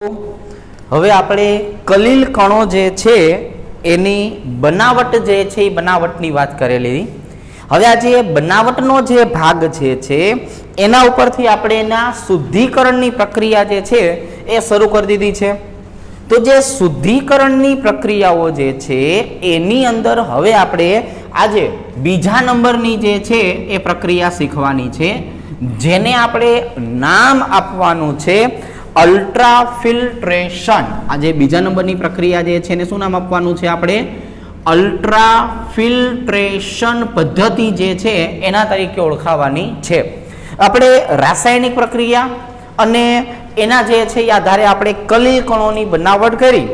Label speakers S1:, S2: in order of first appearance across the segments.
S1: હવે આપણે કલીલ કણો જે છે એની બનાવટ જે છે એ બનાવટની વાત કરેલી. હવે આ જે બનાવટનો જે ભાગ છે એના ઉપરથી આપણે એના શુદ્ધિકરણની પ્રક્રિયા જે છે એ શરૂ કરી દીધી છે. તો જે શુદ્ધિકરણની પ્રક્રિયાઓ જે છે એની અંદર હવે આપણે આજે બીજા નંબરની જે છે એ પ્રક્રિયા શીખવાની છે, જેને આપણે નામ આપવાનું છે અલ્ટ્રાફિલ્ટ્રેશન. આજે બીજા નંબરની પ્રક્રિયા જે છે એને શું નામ આપવાનું છે? આપણે અલ્ટ્રાફિલ્ટ્રેશન પદ્ધતિ જે છે એના તરીકે ઓળખાવાની છે. આપણે રાસાયણિક પ્રક્રિયા અને એના જે છે એ આધારે આપણે કલીલ કણોની બનાવટ કરી.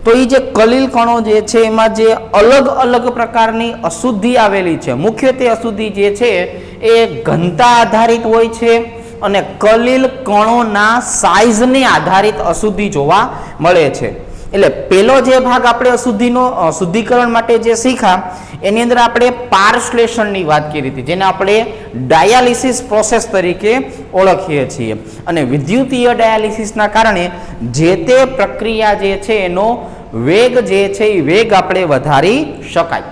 S1: તો એ જે કલીલ કણો જે છે એમાં જે અલગ અલગ પ્રકારની અશુદ્ધિ આવેલી છે, મુખ્યત્વે અશુદ્ધિ જે છે એ ઘનતા આધારિત હોય છે અને કલીલ કણોના સાઇઝને આધારિત અશુદ્ધિ જોવા મળે છે. એટલે પેલો જે ભાગ આપણે અશુદ્ધિનો શુદ્ધિકરણ માટે જે શીખ્યા એની અંદર આપણે પારશ્લેષણની વાત કરી હતી, જેને આપણે ડાયાલિસિસ પ્રોસેસ તરીકે ઓળખીએ છીએ. અને વિદ્યુતીય ડાયાલિસિસના કારણે જે તે પ્રક્રિયા જે છે એનો વેગ જે છે એ વેગ આપણે વધારી શકાય.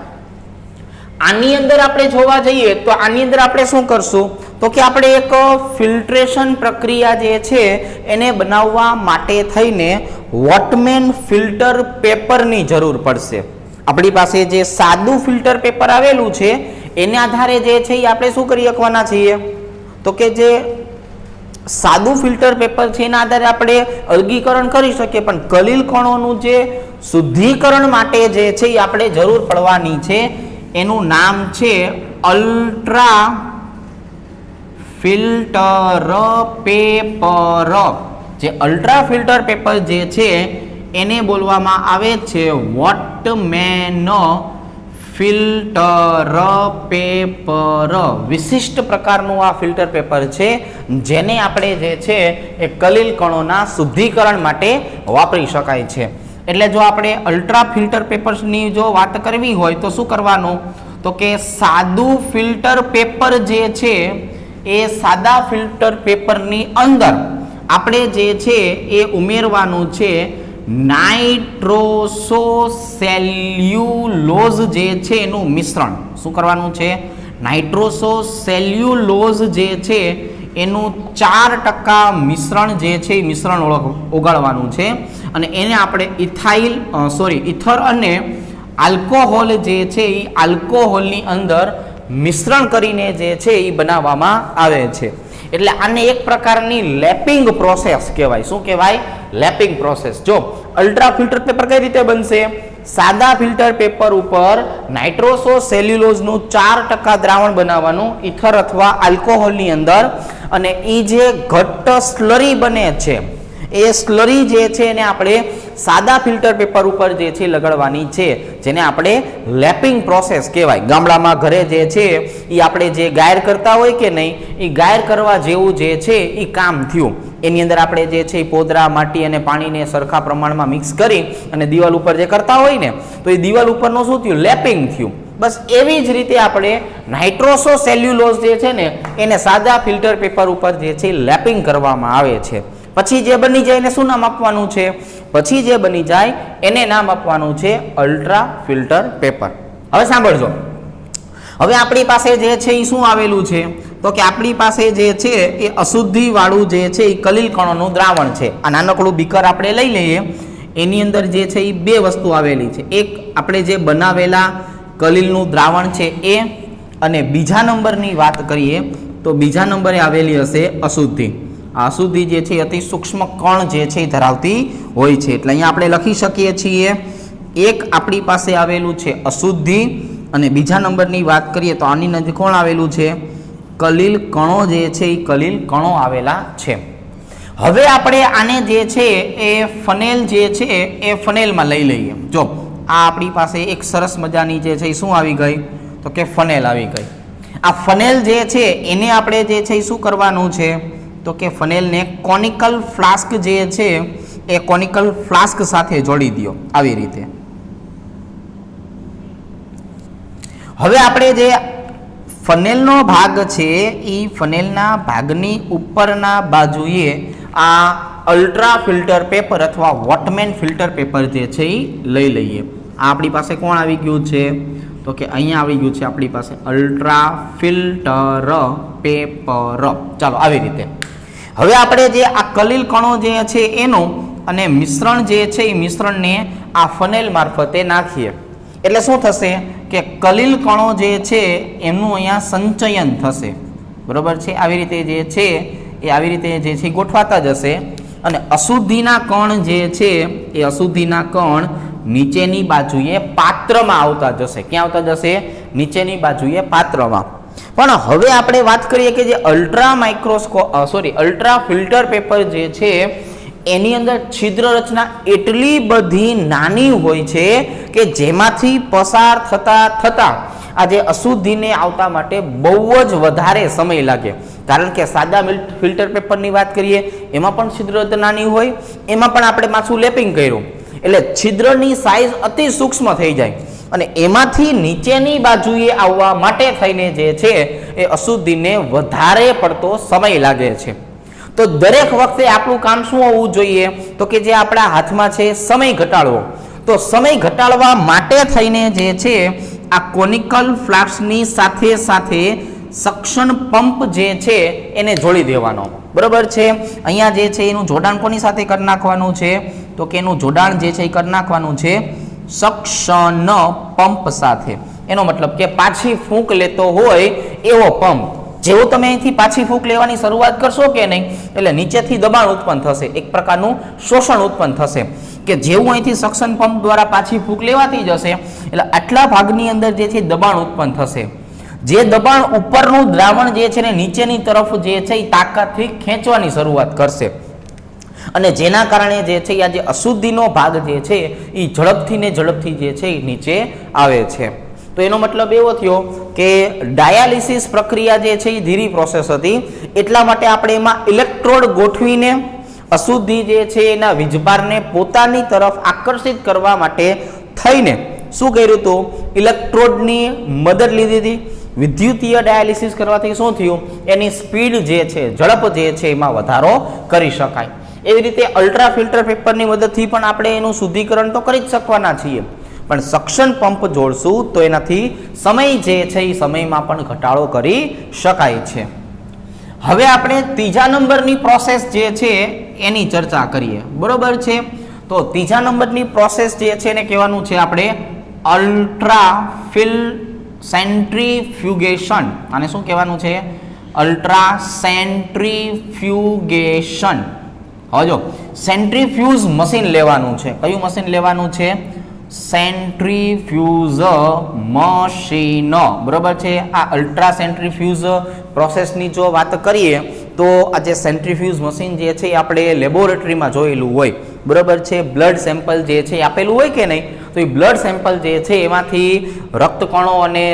S1: આની અંદર આપણે જોવા જઈએ તો આની અંદર આપણે શું કરશું તો કે આપણે એક ફિલ્ટ્રેશન પ્રક્રિયા જે છે એને બનાવવા માટે થઈને વોટમેન ફિલ્ટર પેપરની જરૂર પડશે. આપણી પાસે જે સાદું ફિલ્ટર પેપર આવેલું છે એના આધારે જે છે એ આપણે શું કરી શકવાના છીએ તો કે જે સાદું ફિલ્ટર પેપર છે એના આધારે આપણે અલગીકરણ કરી શકીએ, પણ કલીલ કણોનું જે શુદ્ધિકરણ માટે જે છે એ આપણે જરૂર પડવાની છે. એનું નામ છે અલ્ટ્રા ફિલ્ટર પેપર. જે અલ્ટ્રા ફિલ્ટર પેપર જે છે એને બોલવામાં આવે છે વોટમેન ફિલ્ટર પેપર. વિશિષ્ટ પ્રકારનું આ ફિલ્ટર પેપર છે જેને આપણે જે છે એ કલીલ કણોના શુદ્ધિકરણ માટે વાપરી શકાય છે. એટલે જો આપણે અલ્ટ્રા ફિલ્ટર પેપર્સની જો વાત કરવી હોય તો શું કરવાનું તો કે સાદું ફિલ્ટર પેપર જે છે એ સાદા ફિલ્ટર પેપરની અંદર આપણે જે છે એ ઉમેરવાનું છે નાઇટ્રોસોસેલ્યુલોઝ જે છે એનું મિશ્રણ. શું કરવાનું છે? નાઇટ્રોસોસેલ્યુલોઝ જે છે એનું 4% મિશ્રણ જે છે એ મિશ્રણ ઓગાળવાનું છે અને એને આપણે ઇથર અને આલ્કોહોલ જે છે એ આલ્કોહોલની અંદર મિશ્રણ કરીને જે છે એ બનાવવામાં આવે છે. એટલે આને એક પ્રકારની લેપિંગ પ્રોસેસ કહેવાય. શું કહેવાય? Lapping process. જો અલ્ટ્રા ફિલ્ટર પેપર કઈ રીતે બનશે? સાદા ફિલ્ટર પેપર ઉપર નાઇટ્રોસોસેલ્યુલોઝનું 4% દ્રાવણ બનાવવાનું ઇથર અથવા આલ્કોહોલની અંદર, અને એ જે ઘટ્ટ સ્લરી બને છે એ સ્લરી જે છે એને આપણે સાદા ફિલ્ટર પેપર ઉપર જે છે લગાડવાની છે, જેને આપણે લેપિંગ પ્રોસેસ કહેવાય. ગામડામાં ઘરે જે છે એ આપણે જે ગાયર કરતા હોય કે નહીં, એ ગાયર કરવા જેવું જે છે એ કામ થયું. એની અંદર આપણે જે છે એ પોદરા, માટી અને પાણીને સરખા પ્રમાણમાં મિક્સ કરી અને દિવાલ ઉપર જે કરતા હોય ને તો એ દિવાલ ઉપરનું શું થયું? લેપિંગ થયું. બસ એવી જ રીતે આપણે નાઇટ્રોસોસેલ્યુલોઝ જે છે ને એને સાદા ફિલ્ટર પેપર ઉપર જે છે લેપિંગ કરવામાં આવે છે. પછી જે બની જાય એને શું નામ આપવાનું છે? પછી જે બની જાય એને નામ આપવાનું છે અલ્ટ્રા ફિલ્ટર પેપર. હવે સાંભળજો, હવે આપણી પાસે જે છે એ શું આવેલું છે તો કે આપણી પાસે જે છે એ અશુદ્ધિ વાળું જે છે એ કલીલ કણોનું દ્રાવણ છે. આ નાનકડું બીકર આપણે લઈ લઈએ, એની અંદર જે છે એ બે વસ્તુ આવેલી છે. એક આપણે જે બનાવેલા કલીલનું દ્રાવણ છે એ, અને બીજા નંબરની વાત કરીએ તો બીજા નંબરે આવેલી હશે અશુદ્ધિ. આ અશુદ્ધિ જે છે અતિ સૂક્ષ્મ કણ જે છે એ ધરાવતી હોય છે. એટલે અહીંયા આપણે લખી શકીએ છીએ એક આપણી પાસે આવેલું છે અશુદ્ધિ, અને બીજા નંબરની વાત કરીએ તો આની નજીક કોણ આવેલું છે? કલીલ કણો જે છે એ કલીલ કણો આવેલા છે. હવે આપણે આને જે છે એ ફનેલ જે છે એ ફનેલમાં લઈ લઈએ. જો આ આપણી પાસે એક સરસ મજાની જે છે એ શું આવી ગઈ તો કે ફનેલ આવી ગઈ. આ ફનેલ જે છે એને આપણે જે છે એ શું કરવાનું છે તો કે ફનેલને કોનિકલ ફ્લાસ્ક જે છે એ કોનિકલ ફ્લાસ્ક સાથે જોડી દો આવી રીતે. હવે આપણે જે ફનેલનો ભાગ છે એ ફનેલના ભાગની ઉપરના બાજુએ આ અલ્ટ્રા ફિલ્ટર પેપર અથવા વોટમેન ફિલ્ટર પેપર જે છે એ લઈ લઈએ. આ આપણી પાસે કોણ આવી ગયું છે? તો કે અહીંયા આવી ગયું છે આપણી પાસે અલ્ટ્રા ફિલ્ટર પેપર. ચાલો આવી રીતે હવે આપણે જે આ કલીલ કણો જે છે એનું અને મિશ્રણ જે છે એ મિશ્રણને આ ફનેલ મારફતે નાખીએ એટલે શું થશે કે કલીલ કણો જે છે એમનું અહીંયા સંચયન થશે. બરોબર છે? આવી રીતે જે છે એ આવી રીતે જે છે ગોઠવાતા જશે અને અશુદ્ધિના કણ જે છે એ અશુદ્ધિના કણ નીચેની બાજુએ પાત્રમાં આવતા જશે. ક્યાં આવતા જશે? નીચેની બાજુએ પાત્રમાં. પણ હવે આપણે વાત કરીએ કે જે અલ્ટ્રા ફિલ્ટર પેપર જે છે એની અંદર છિદ્ર રચના એટલી બધી નાની હોય છે કે જેમાંથી પસાર થતા આ જે અશુદ્ધિને આવતા માટે બહુ જ વધારે સમય લાગે. કારણ કે સાદા ફિલ્ટર પેપરની વાત કરીએ એમાં પણ છિદ્ર નાની હોય, એમાં પણ આપણે પાછું લેપિંગ કર્યું એટલે છિદ્રની સાઈઝ અતિ સૂક્ષ્મ થઈ જાય અને એમાંથી નીચેની બાજુએ આવવા માટે થઈને જે છે એ અશુદ્ધિને વધારે પડતો સમય લાગે છે. તો દરેક વખતે આપણું કામ શું હોવું જોઈએ? તો કે જે આપણા હાથમાં છે સમય ઘટાડવો. તો સમય ઘટાડવા માટે થઈને જે છે આ કોનિકલ ફ્લાસ્કની સાથે સાથે સક્શન પંપ જે છે એને જોડી દેવાનો. બરોબર છે? અહીંયા જે છે એનું જોડાણ કોની સાથે કરી નાખવાનું છે? તો કે એનું જોડાણ જે છે એ કરી નાખવાનું છે સક્શન પંપ સાથે. એનો મતલબ કે પાછી ફૂંક લેતો હોય એવો પંપ. જેવું તમે અહીંથી પાછી ફૂંક લેવાની શરૂઆત કરશો કે નહીં એટલે નીચેથી દબાણ ઉત્પન્ન થશે, એક પ્રકારનું શોષણ ઉત્પન્ન થશે કે જેવું અહીંથી સક્શન પંપ દ્વારા પાછી ફૂંક લેવાતી જશે એટલે આટલા ભાગની અંદર જે છે દબાણ ઉત્પન્ન થશે. જે દબાણ ઉપરનું દ્રાવણ જે છે ને નીચેની તરફ જે છે એ તાકાતથી ખેંચવાની શરૂઆત કરશે અને જેના કારણે જે છે આ જે અશુદ્ધિનો ભાગ જે છે એ ઝડપથી જે છે એ નીચે આવે છે. તો એનો મતલબ એવો થયો કે ડાયાલિસિસ પ્રક્રિયા જે છે એ ધીરી પ્રોસેસ હતી એટલા માટે આપણે એમાં ઇલેક્ટ્રોડ ગોઠવીને અશુદ્ધિ જે છે એના વીજભારને પોતાની તરફ આકર્ષિત કરવા માટે થઈને શું કર્યું હતું? ઇલેક્ટ્રોડની મદદ લીધી હતી. વિદ્યુતીય ડાયાલિસિસ કરવાથી શું થયું? એની સ્પીડ જે છે, ઝડપ જે છે એમાં વધારો કરી શકાય. એવી રીતે અલ્ટ્રા ફિલ્ટર પેપરની મદદથી પણ આપણે એનું શુદ્ધિકરણ તો કરી જ શકવાના છીએ, પણ સક્શન પંપ જોડશું તો એનાથી સમય જે છે એ સમયમાં પણ ઘટાડો કરી શકાય છે. હવે આપણે ત્રીજા નંબરની પ્રોસેસ જે છે એની ચર્ચા કરીએ. બરોબર છે? તો ત્રીજા નંબરની પ્રોસેસ જે છે એને કહેવાનું છે આપણે અલ્ટ્રા સેન્ટ્રીફ્યુગેશન. આને શું કહેવાનું છે? Ultra centrifugation. હવે જો સેન્ટ્રીફ્યુઝ મશીન લેવાનું છે. કયું મશીન લેવાનું છે? સેન્ટ્રીફ્યુઝ મશીન. બરોબર છે? આ અલ્ટ્રા સેન્ટ્રીફ્યુઝ પ્રોસેસની જો વાત કરીએ તો આ જે સેન્ટ્રીફ્યુઝ મશીન જે છે એ આપણે લેબોરેટરીમાં જોયેલું હોય. બરોબર છે? બ્લડ સેમ્પલ જે છે આપેલું હોય કે નહીં, તો એ બ્લડ સેમ્પલ જે છે એમાંથી રક્તકણો અને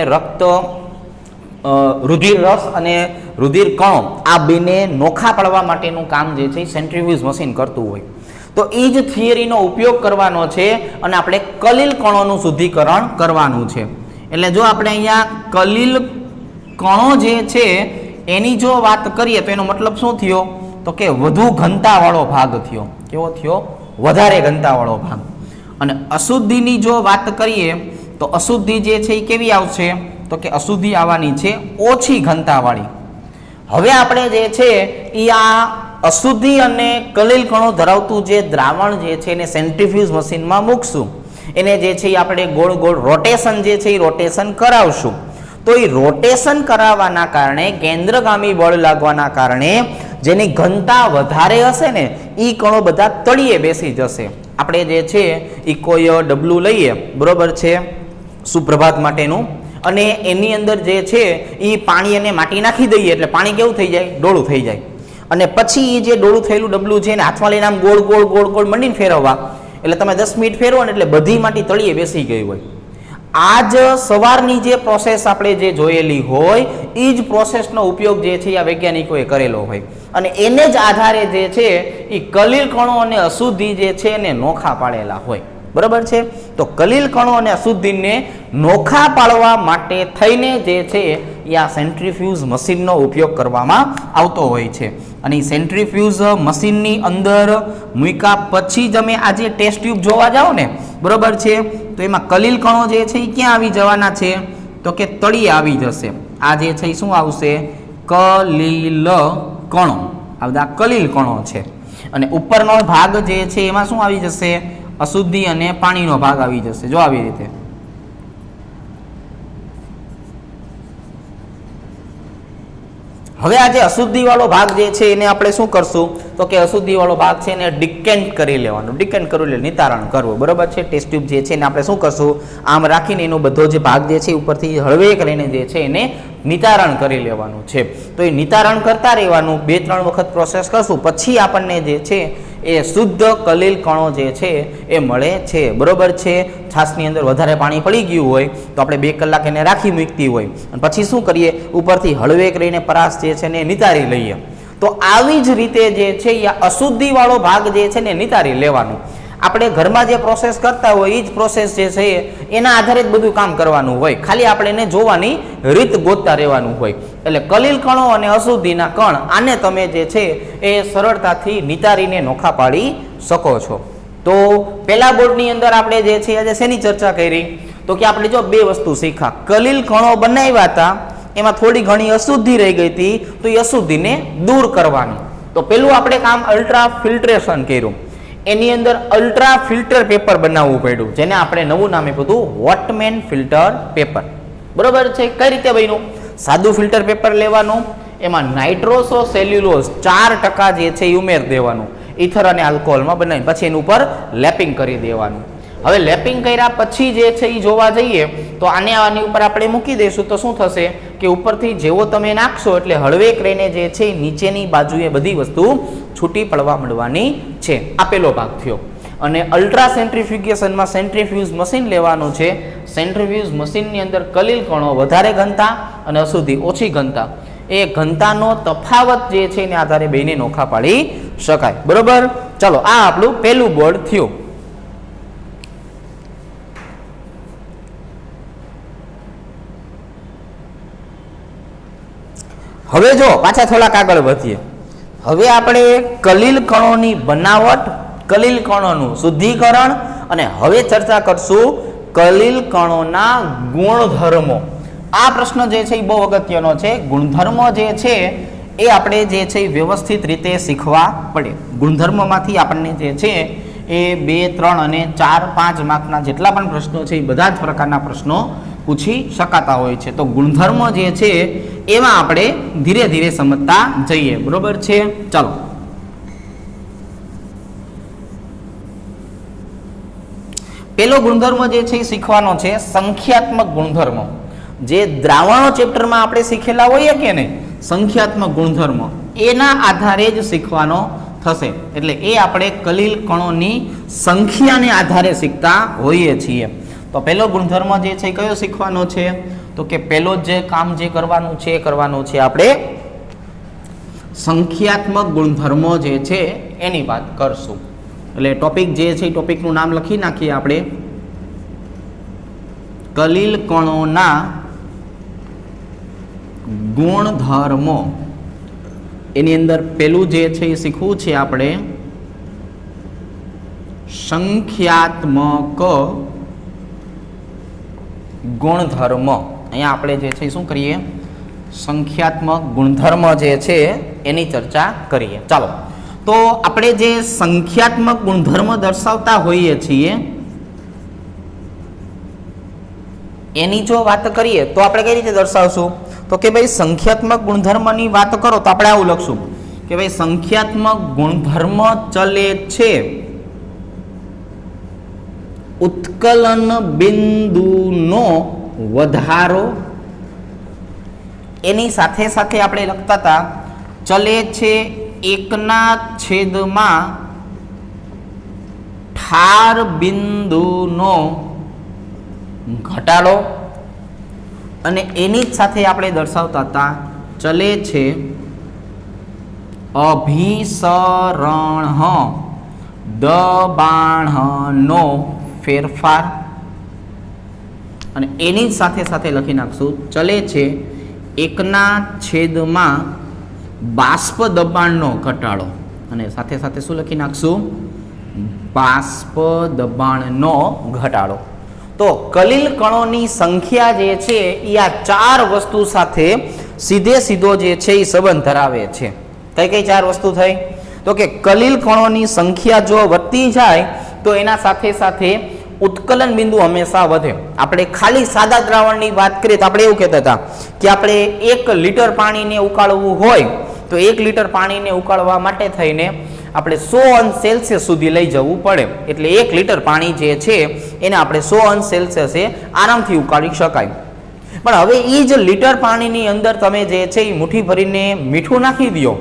S1: રુધિર રસ અને રુધિર કણો આ બેને નોખા પાડવા માટેનું કામ જે છે સેન્ટ્રીફ્યુઝ મશીન કરતું હોય. તો એ જ થિયરીનો ઉપયોગ કરવાનો છે અને આપણે કલીલ કણોનું શુદ્ધિકરણ કરવાનું છે. એટલે જો આપણે અહીંયા કલીલ કણો જે છે એની જો વાત કરીએ તો એનો મતલબ શું થયો? તો કે વધુ ઘનતાવાળો ભાગ થયો. કેવો થયો? વધારે ઘનતાવાળો ભાગ. અને અશુદ્ધિની જો વાત કરીએ તો અશુદ્ધિ જે છે એ કેવી આવશે? તો કે અશુદ્ધિ આવવાની છે ઓછી ઘનતાવાળી. હવે આપણે જે છે એ આ અશુદ્ધિ અને કલીલ કણો ધરાવતું જે દ્રાવણ જે છે એને સેન્ટ્રીફ્યુઝ મશીનમાં મૂકશું. એને જે છે એ આપણે ગોળ ગોળ રોટેશન જે છે એ રોટેશન કરાવશું. તો એ રોટેશન કરાવવાના કારણે કેન્દ્રગામી બળ લાગવાના કારણે જેની ઘનતા વધારે હશે ને એ કણો બધા તળિયે બેસી જશે. આપણે જે છે એ કોઈ ડબલું લઈએ, બરોબર છે, સુપ્રભાત માટેનું, અને એની અંદર જે છે એ પાણી અને માટી નાખી દઈએ એટલે પાણી કેવું થઈ જાય? ડોળું થઈ જાય. અને પછી એ જે ડોળું થયેલું ડબલું છે એને હાથમાં લઈને આમ ગોળ ગોળ ગોળ ગોળ મંડીને ફેરવવા એટલે તમે 10 મિનિટ ફેરવો ને એટલે બધી માટી તળિયે બેસી ગઈ હોય. આ જ સવારની જે પ્રોસેસ આપણે જે જોયેલી હોય એ જ પ્રોસેસનો ઉપયોગ જે છે આ વૈજ્ઞાનિકોએ કરેલો હોય અને એને જ આધારે જે છે એ કલીલ કણો અને અશુદ્ધિ જે છે એને નોખા પાડેલા હોય. બરાબર છે. તો કલીલ કણો અને અશુદ્ધિને નોખા પાડવા માટે થઈને જે છે એ આ સેન્ટ્રીફ્યુઝ મશીનનો ઉપયોગ કરવામાં આવતો હોય છે. અને એ સેન્ટ્રીફ્યુઝ મશીનની અંદર મૂક્યા પછી જ અમે આજે ટેસ્ટ ટ્યુબ જોવા જાઓ ને, બરાબર છે, તો એમાં કલીલ કણો જે છે એ ક્યાં આવી જવાના છે? તો કે તળિયે આવી જશે. આ જે છે એ શું આવશે? કલીલ કણો. આ બધા કલીલ કણો છે. અને ઉપરનો ભાગ જે છે એમાં શું આવી જશે? અશુદ્ધિ અને પાણીનો ભાગ આવી જશે. જો આવી રીતે. હવે આ જે અશુદ્ધિ વાળો ભાગ જે છે એને આપણે શું કરશું? તો કે અશુદ્ધિ વાળો ભાગ છે એને ડિકેન્ટ કરી લેવાનો. ડિકેન્ટ કરવું એટલે નિતારણ કરવું, બરાબર છે. ટેસ્ટ ટ્યુબ જે છે એને આપણે શું કરશું? આમ રાખીને એનો બધો જે ભાગ જે છે ઉપરથી હળવે કરીને જે છે એને નિતારણ કરી લેવાનું છે. તો એ નિતારણ કરતા રહેવાનું, 2-3 વખત પ્રોસેસ કરશું પછી આપણને જે છે એ શુદ્ધ કલીલ કણો જે છે એ મળે છે, બરોબર છે. છાશની અંદર વધારે પાણી પડી ગયું હોય તો આપણે 2 કલાક એને રાખી મૂકતી હોય અને પછી શું કરીએ? ઉપરથી હળવે કરીને પરાસ જે છે ને નિતારી લઈએ. તો આવી જ રીતે જે છે એ અશુદ્ધિ વાળો ભાગ જે છે ને નિતારી લેવાનું. આપણે ઘરમાં જે પ્રોસેસ કરતા હોય એ જ પ્રોસેસ જે છે એના આધારે જ બધું કામ કરવાનું હોય. ખાલી આપણે એને જોવાની રીત ગોતતા રહેવાનું હોય. એટલે કલીલ કણો અને અશુદ્ધિના કણ આને તમે જે છે એ સરળતાથી નિતારીને નોખા પાડી શકો છો. તો પહેલા બોર્ડની અંદર આપણે જે છે આજે શેની ચર્ચા કરી? તો કે આપણે જો 2 વસ્તુ શીખ્યા. કલીલ કણો બનાવ્યા હતા, એમાં થોડી ઘણી અશુદ્ધિ રહી ગઈ હતી, તો એ અશુદ્ધિને દૂર કરવાની. તો પેલું આપણે કામ અલ્ટ્રા ફિલ્ટ્રેશન કર્યું. એની અંદર અલ્ટ્રા ફિલ્ટર પેપર બનાવવું પડ્યું, જેને આપણે નવું નામ આપ્યું હતું વોટમેન ફિલ્ટર પેપર, બરોબર છે. કઈ રીતે બન્યું? સાદું ફિલ્ટર પેપર લેવાનું, એમાં નાઇટ્રોસો સેલ્યુલોઝ 4% જે છે એ ઉમેર દેવાનું, ઇથર અને આલ્કોહોલમાં બનાવીને પછી એની ઉપર લેપિંગ કરી દેવાનું. હવે લેપિંગ કર્યા પછી જે છે એ જોવા જઈએ તો આની ઉપર આપણે મૂકી દઈશું તો શું થશે કે ઉપરથી જેવો તમે નાખશો એટલે હળવે કરીને જે છે નીચેની બાજુએ બધી વસ્તુ છૂટી પડવા માંડવાની છે. આ પેલો ભાગ થયો. અને અલ્ટ્રા સેન્ટ્રીફ્યુગેશનમાં સેન્ટ્રીફ્યુઝ મશીન લેવાનું છે. સેન્ટ્રીફ્યુઝ મશીનની અંદર કલીલ કણો વધારે ઘનતા અને અશુદ્ધિ ઓછી ઘનતા, એ ઘનતાનો તફાવત જે છે એને આધારે બેને નોખા પાડી શકાય, બરોબર. ચલો, આ આપણું પહેલું બોર્ડ થયું. હવે જો પાછા થોડાક આગળ વધીએ. હવે આપણે કલીલ કણોની બનાવટ, કલીલ કણોનું શુદ્ધિકરણ અને હવે ચર્ચા કરશું કલીલ કણોના ગુણધર્મો. આ પ્રશ્ન જે છે એ બહુ અગત્યનો છે. ગુણધર્મો જે છે એ આપણે જે છે એ વ્યવસ્થિત રીતે શીખવા પડે. ગુણધર્મમાંથી આપણને જે છે એ 2, 3 અને 4, 5 માર્કના જેટલા પણ પ્રશ્નો છે એ બધા જ પ્રકારના પ્રશ્નો પૂછી શકાતા હોય છે. તો ગુણધર્મો જે છે એમાં આપણે ધીરે ધીરે સમજતા જઈએ, બરોબર છે. ચાલો, પેલો ગુણધર્મ જે છે એ શીખવાનો છે સંખ્યાત્મક ગુણધર્મો. જે દ્રાવણો ચેપ્ટરમાં આપણે શીખેલા હોઈએ કે નહીં, સંખ્યાત્મક ગુણધર્મો એના આધારે જ શીખવાનો થશે. એટલે એ આપણે કલીલ કણોની સંખ્યાને આધારે શીખતા હોઈએ છીએ. તો પહેલો ગુણધર્મ જે છે એ કયો શીખવાનો છે? તો કે પહેલો જે કામ જે કરવાનું છે એ કરવાનું છે આપણે સંખ્યાત્મક ગુણધર્મો જે છે એની વાત કરશું. એટલે ટોપિક જે છે એ ટોપિકનું નામ લખી નાખીએ આપણે, કલીલ કણોના ગુણધર્મો. એની અંદર પેલું જે છે એ શીખવું છે આપણે સંખ્યાત્મક ગુણધર્મ. અહીંયા આપણે જે છે શું કરીએ? સંખ્યાત્મક ગુણધર્મ જે છે એની ચર્ચા કરીએ. ચાલો, તો આપણે જે સંખ્યાત્મક ગુણધર્મ દર્શાવતા હોઈએ છીએ એની જો વાત કરીએ તો આપણે કઈ રીતે દર્શાવશું? તો કે ભાઈ સંખ્યાત્મક ગુણધર્મની વાત કરો તો આપણે આવું લખશું કે ભાઈ સંખ્યાત્મક ગુણધર્મ ચલે છે ઉત્કલન બિંદુનો વધારો. એની સાથે સાથે આપણે લખતા હતા ચલે છે 1/છેદમાં ઠાર બિંદુનો ઘટાડો. અને એની જ સાથે આપણે દર્શાવતા હતા ચલે છે અભિસરણ દબાણનો ફેરફાર અને એની જ સાથે સાથે લખી નાખશું ચલે છે 1/છેદમાં બાષ્પ દબાણનો ઘટાડો અને સાથે સાથે શું લખી નાખશું બાષ્પ દબાણનો ઘટાડો. તો કલીલ કણોની સંખ્યા જે છે એ આ ચાર વસ્તુ સાથે સીધો જે છે એ સંબંધ ધરાવે છે. કઈ કઈ ચાર વસ્તુ થઈ? તો કે કલીલ કણોની સંખ્યા જો વધતી જાય તો એના સાથે સાથે ઉત્કલન બિંદુ હંમેશા વધે. આપણે ખાલી સાદા દ્રાવણની વાત કરીએ તો આપણે એવું કહેતા હતા કે આપણે 1 લીટર પાણીને ઉકાળવું હોય તો 1 લીટર પાણીને ઉકાળવા માટે થઈને આપણે 100°C સુધી લઈ જવું પડે. એટલે 1 લીટર પાણી જે છે એને આપણે 100°C આરામથી ઉકાળી શકાય. પણ હવે એ જ લીટર પાણીની અંદર તમે જે છે એ મુઠ્ઠી ભરીને મીઠું નાખી દો.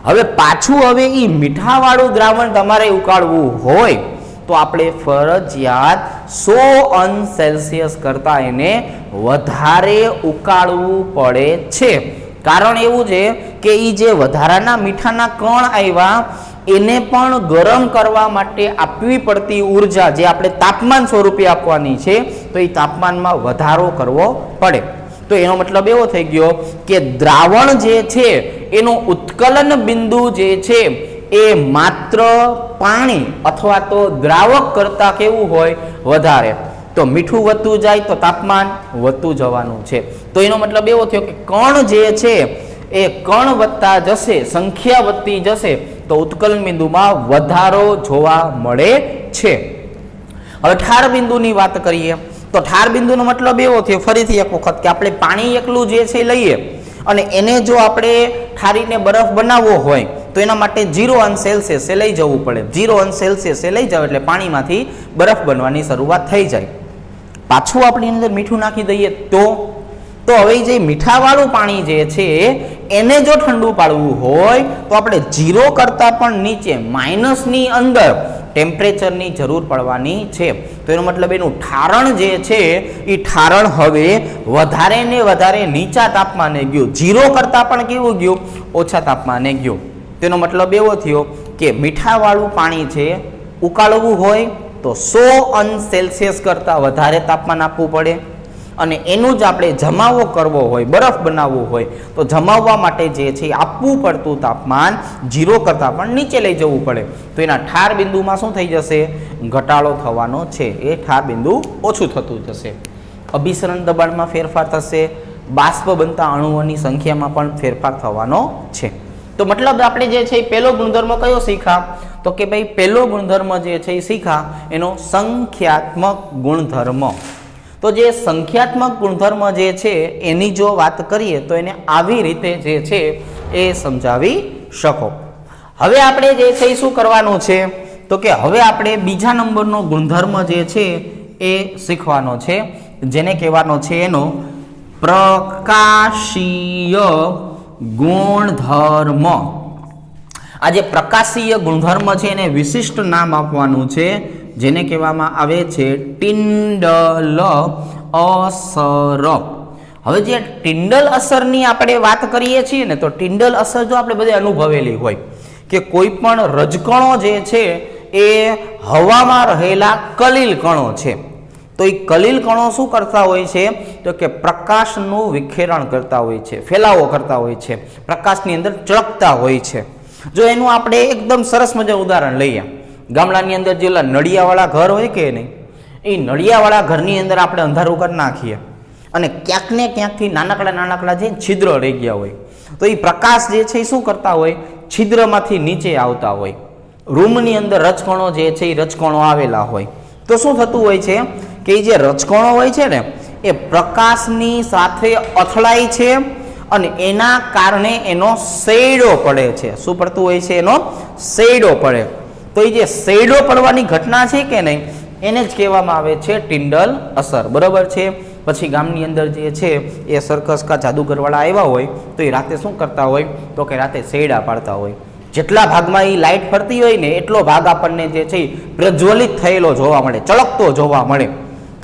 S1: હવે પાછું હવે એ મીઠાવાળું દ્રાવણ તમારે ઉકાળવું હોય તો આપણે ફરજિયાત 100°C કરતાં એને વધારે ઉકાળવું પડે છે. કારણ એવું છે કે એ જે વધારાના મીઠાના કણ આવ્યા એને પણ ગરમ કરવા માટે આપવી પડતી ઉર્જા જે આપણે તાપમાન સ્વરૂપે આપવાની છે તો એ તાપમાનમાં વધારો કરવો પડે. તો એનો મતલબ એવો થઈ ગયો કે દ્રાવણ જે છે એનું ઉત્કલન બિંદુ જે છે એ માત્ર પાણી અથવા તો દ્રાવક કરતાં કેવું હોય વધારે. તો મીઠું વધતું જાય તો તાપમાન વધતું જવાનું છે. તો એનો મતલબ એવો થયો કે કણ જે છે એ કણ વધતા જશે, સંખ્યા વધતી જશે તો ઉત્કલન બિંદુમાં વધારો જોવા મળે છે. હવે ઠાર બિંદુની વાત કરીએ તો ઠાર બિંદુનો મતલબ એવો થયો ફરીથી એક વખત કે આપણે પાણી એકલું જે છે લઈએ અને એને જો આપણે ઠારીને બરફ બનાવવો હોય તો એના માટે 0°C લઈ જવું પડે. 0°C લઈ જાવ એટલે પાણીમાંથી બરફ બનવાની શરૂઆત થઈ જાય. પાછું આપણી અંદર મીઠું નાખી દઈએ તો હવે જે મીઠાવાળું પાણી જે છે એને જો ઠંડુ પાડવું હોય તો આપણે 0 કરતાં પણ નીચે માઇનસની અંદર ટેમ્પરેચરની જરૂર પડવાની છે. તો એનો મતલબ એનું ઠારણ જે છે એ ઠારણ હવે વધારે ને વધારે નીચા તાપમાને ગયું. 0 કરતાં પણ કેવું ગયું? ઓછા તાપમાને ગયું. તેનો મતલબ એવો થયો કે મીઠાવાળું પાણી છે ઉકાળવું હોય તો 100°C કરતાં વધારે તાપમાન આપવું પડે અને એનું જ આપણે જમાવો કરવો હોય, બરફ બનાવવો હોય તો જમાવવા માટે જે છે આપવું પડતું તાપમાન 0 કરતાં પણ નીચે લઈ જવું પડે. તો એના ઠાર બિંદુમાં શું થઈ જશે? ઘટાડો થવાનો છે. એ ઠાર બિંદુ ઓછું થતું જશે. અભિસરણ દબાણમાં ફેરફાર થશે, બાષ્પ બનતા અણુઓની સંખ્યામાં પણ ફેરફાર થવાનો છે. તો મતલબ આપણે જે છે પહેલો ગુણધર્મ કયો શીખા? તો કે ભાઈ પહેલો ગુણધર્મ જે છે એ શીખા એનો સંખ્યાત્મક ગુણધર્મ. તો જે સંખ્યાત્મક ગુણધર્મ જે છે એની જો વાત કરીએ તો એને આવી રીતે જે છે એ સમજાવી શકો. હવે આપણે જે છે એ શું કરવાનું છે? તો કે હવે આપણે બીજા નંબરનો ગુણધર્મ જે છે એ શીખવાનો છે જેને કહેવાનો છે એનો પ્રકાશીય ગુણધર્મ. આ જે પ્રકાશીય ગુણધર્મ છે એને વિશિષ્ટ નામ આપવાનું છે જેને કહેવામાં આવે છે ટિન્ડલ અસર. હવે જે ટિન્ડલ અસરની આપણે વાત કરીએ છીએ ને તો ટિન્ડલ અસર જો આપણે બધે અનુભવેલી હોય કે કોઈ પણ રજકણો જે છે એ હવામાં રહેલા કલીલ કણો છે તો એ કલીલ કણો શું કરતા હોય છે? તો કે પ્રકાશનું વિખેરણ કરતા હોય છે, ફેલાવો કરતા હોય છે, પ્રકાશની અંદર ચળકતા હોય છે. જો એનું આપણે એકદમ સરસ મજાનું ઉદાહરણ લઈએ, ગામડાની અંદર જેલા નળિયાવાળા ઘર હોય કે નહીં, એ નળિયાવાળા ઘરની અંદર આપણે અંધારું કરી નાખીએ અને ક્યાંક ને ક્યાંકથી નાનકડા જે છિદ્ર રહી ગયા હોય તો એ પ્રકાશ જે છે એ શું કરતા હોય? છિદ્રમાંથી નીચે આવતા હોય. રૂમની અંદર રજકણો જે છે એ રજકણો આવેલા હોય તો શું થતું હોય છે કે એ જે રજકણો હોય છે ને એ પ્રકાશની સાથે અથડાય છે અને એના કારણે એનો શેડો પડે છે. શું પડતું હોય છે? એનો શેડો પડે. તો એ જે શેડો પડવાની ઘટના છે કે નહીં એને જ કહેવામાં આવે છે ટિન્ડલ અસર. બરાબર છે. પછી ગામની અંદર જે છે એ સર્કસ કા જાદુગરવાળા આવ્યા હોય તો એ રાતે શું કરતા હોય? તો કે રાતે શેડા પાડતા હોય. જેટલા ભાગમાં એ લાઇટ ફરતી હોય ને એટલો ભાગ આપણને જે છે પ્રજ્વલિત થયેલો જોવા મળે, ચળકતો જોવા મળે.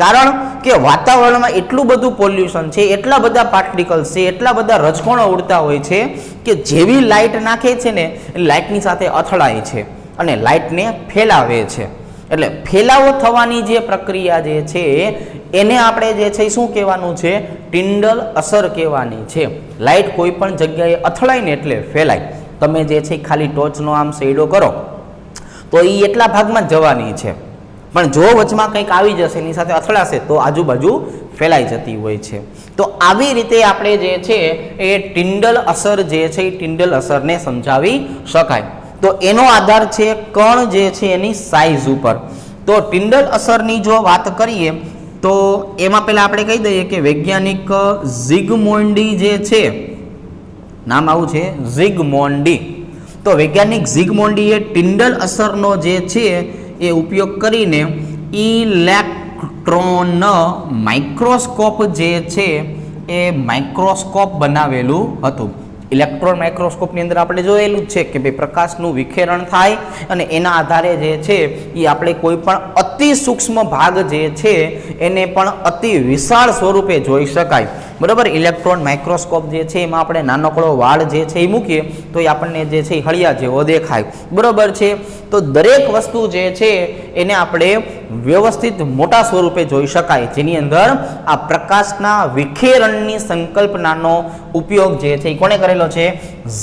S1: કારણ કે વાતાવરણમાં એટલું બધું પોલ્યુશન છે, એટલા બધા પાર્ટિકલ્સ છે, એટલા બધા રજકણો ઉડતા હોય છે કે જેવી લાઇટ નાખે છે ને એ લાઇટની સાથે અથડાય છે અને લાઇટને ફેલાવે છે. એટલે ફેલાવો થવાની જે પ્રક્રિયા જે છે એને આપણે જે છે શું કહેવાનું છે? ટિન્ડલ અસર કહેવાની છે. લાઇટ કોઈ પણ જગ્યાએ અથડાય ને એટલે ફેલાય. તમે જે છે ખાલી ટોર્ચનો આમ શેડો કરો તો એ એટલા ભાગમાં જ જવાની છે, પણ જો વચમાં કંઈક આવી જશે એની સાથે અથડાશે તો આજુબાજુ ફેલાઈ જતી હોય છે. તો આવી રીતે આપણે જે છે એ ટિન્ડલ અસર જે છે એ ટિન્ડલ અસરને સમજાવી શકાય. તો એનો આધાર છે કણ જે છે એની સાઇઝ ઉપર. તો ટિન્ડલ અસરની જો વાત કરીએ તો એમાં પહેલા આપણે કહી દઈએ કે વૈજ્ઞાનિક ઝિગમોન્ડી જે છે, નામ આવું છે ઝિગમોન્ડી. તો વૈજ્ઞાનિક ઝિગમોન્ડીએ ટિન્ડલ અસરનો જે છે એ ઉપયોગ કરીને ઇલેક્ટ્રોન માઇક્રોસ્કોપ જે છે એ માઇક્રોસ્કોપ બનાવેલું હતું. ઇલેક્ટ્રોન માઇક્રોસ્કોપની અંદર આપણે જોયેલું જ છે કે ભાઈ પ્રકાશનું વિખેરણ થાય અને એના આધારે જે છે એ આપણે કોઈ પણ અતિ સૂક્ષ્મ ભાગ જે છે એને પણ અતિ વિશાળ સ્વરૂપે જોઈ શકાય. બરાબર, ઇલેક્ટ્રોન માઇક્રોસ્કોપ જે છે એમાં આપણે નાનકડો વાળ જે છે એ મૂકીએ તો એ આપણને જે છે એ હળિયા જેવો દેખાય. બરાબર છે. તો દરેક વસ્તુ જે છે એને આપણે વ્યવસ્થિત મોટા સ્વરૂપે જોઈ શકાય, જેની અંદર આ પ્રકાશના વિખેરણની સંકલ્પનાનો ઉપયોગ જે છે એ કોણે કરેલો છે?